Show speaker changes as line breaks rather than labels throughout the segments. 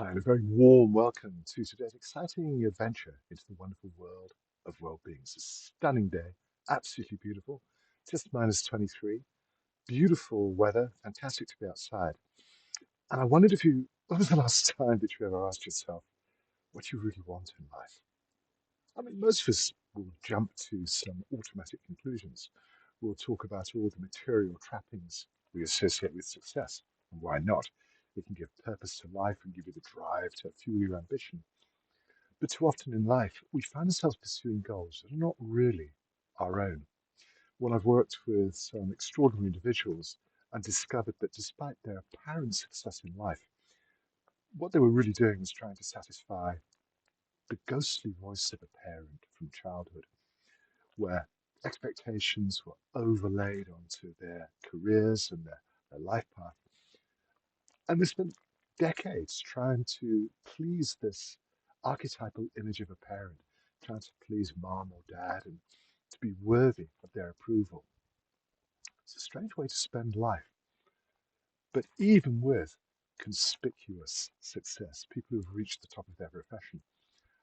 Hi, and a very warm welcome to today's exciting adventure into the wonderful world of well-being. It's a stunning day, absolutely beautiful, just minus 23, beautiful weather, fantastic to be outside. And I wondered when was the last time that you ever asked yourself what you really want in life? I mean, most of us will jump to some automatic conclusions. We'll talk about all the material trappings we associate with success, and why not? It can give purpose to life and give you the drive to fuel your ambition. But too often in life, we find ourselves pursuing goals that are not really our own. Well, I've worked with some extraordinary individuals and discovered that despite their apparent success in life, what they were really doing was trying to satisfy the ghostly voice of a parent from childhood, where expectations were overlaid onto their careers and their life path. And they spent decades trying to please this archetypal image of a parent, trying to please mom or dad and to be worthy of their approval. It's a strange way to spend life. But even with conspicuous success, people who've reached the top of their profession,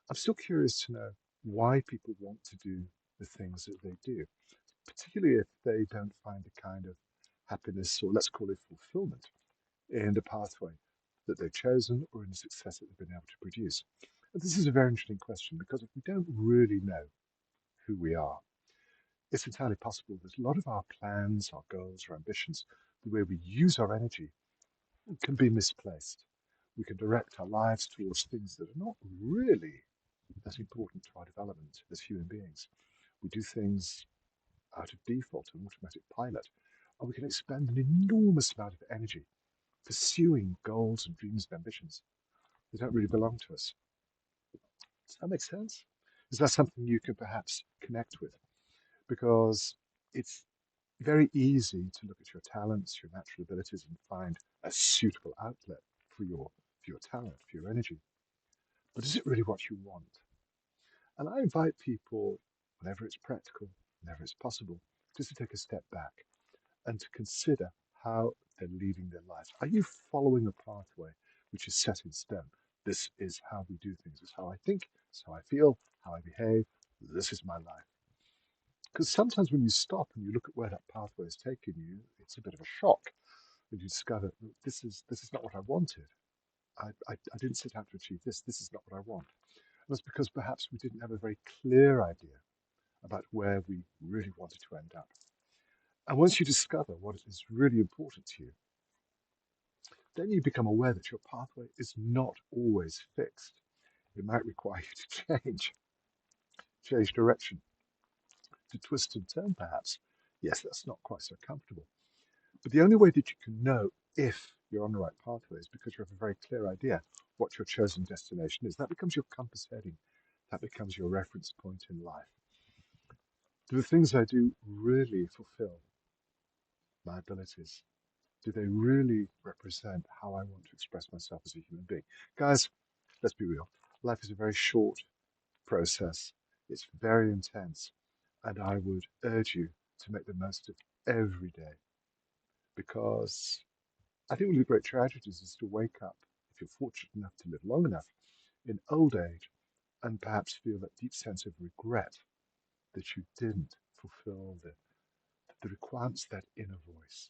I'm still curious to know why people want to do the things that they do, particularly if they don't find the kind of happiness, or let's call it fulfillment, in the pathway that they've chosen or in the success that they've been able to produce. And this is a very interesting question because if we don't really know who we are, it's entirely possible that a lot of our plans, our goals, our ambitions, the way we use our energy can be misplaced. We can direct our lives towards things that are not really as important to our development as human beings. We do things out of default, an automatic pilot, and we can expend an enormous amount of energy pursuing goals and dreams and ambitions that don't really belong to us. Does that make sense? Is that something you can perhaps connect with? Because it's very easy to look at your talents, your natural abilities, and find a suitable outlet for your talent, for your energy. But is it really what you want? And I invite people, whenever it's practical, whenever it's possible, just to take a step back and to consider how they're leading their lives. Are you following a pathway which is set in stone? This is how we do things. This is how I think. This is how I feel, how I behave. This is my life. Because sometimes when you stop and you look at where that pathway has taken you, it's a bit of a shock when you discover that this is not what I wanted. I didn't set out to achieve this. This is not what I want. And that's because perhaps we didn't have a very clear idea about where we really wanted to end up. And once you discover what is really important to you, then you become aware that your pathway is not always fixed. It might require you to change direction, to twist and turn perhaps. Yes, that's not quite so comfortable. But the only way that you can know if you're on the right pathway is because you have a very clear idea what your chosen destination is. That becomes your compass heading. That becomes your reference point in life. Do the things I do really fulfill my abilities? Do they really represent how I want to express myself as a human being? Guys, let's be real. Life is a very short process. It's very intense. And I would urge you to make the most of every day because I think one of the great tragedies is to wake up, if you're fortunate enough to live long enough, in old age and perhaps feel that deep sense of regret that you didn't fulfill the requirements of that inner voice.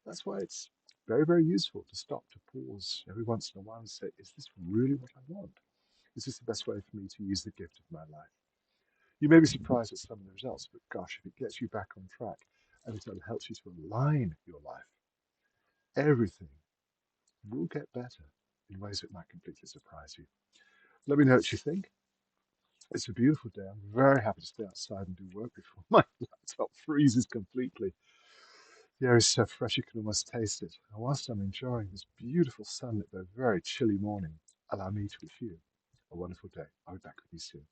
That's why it's very, very useful to stop, to pause every once in a while and say, is this really what I want? Is this the best way for me to use the gift of my life? You may be surprised at some of the results, but gosh, if it gets you back on track and it helps you to align your life, everything will get better in ways that might completely surprise you. Let me know what you think. It's a beautiful day. I'm very happy to stay outside and do work before my laptop freezes completely. The air is so fresh you can almost taste it. And whilst I'm enjoying this beautiful sunlit though very chilly morning, allow me to wish you a wonderful day. I'll be back with you soon.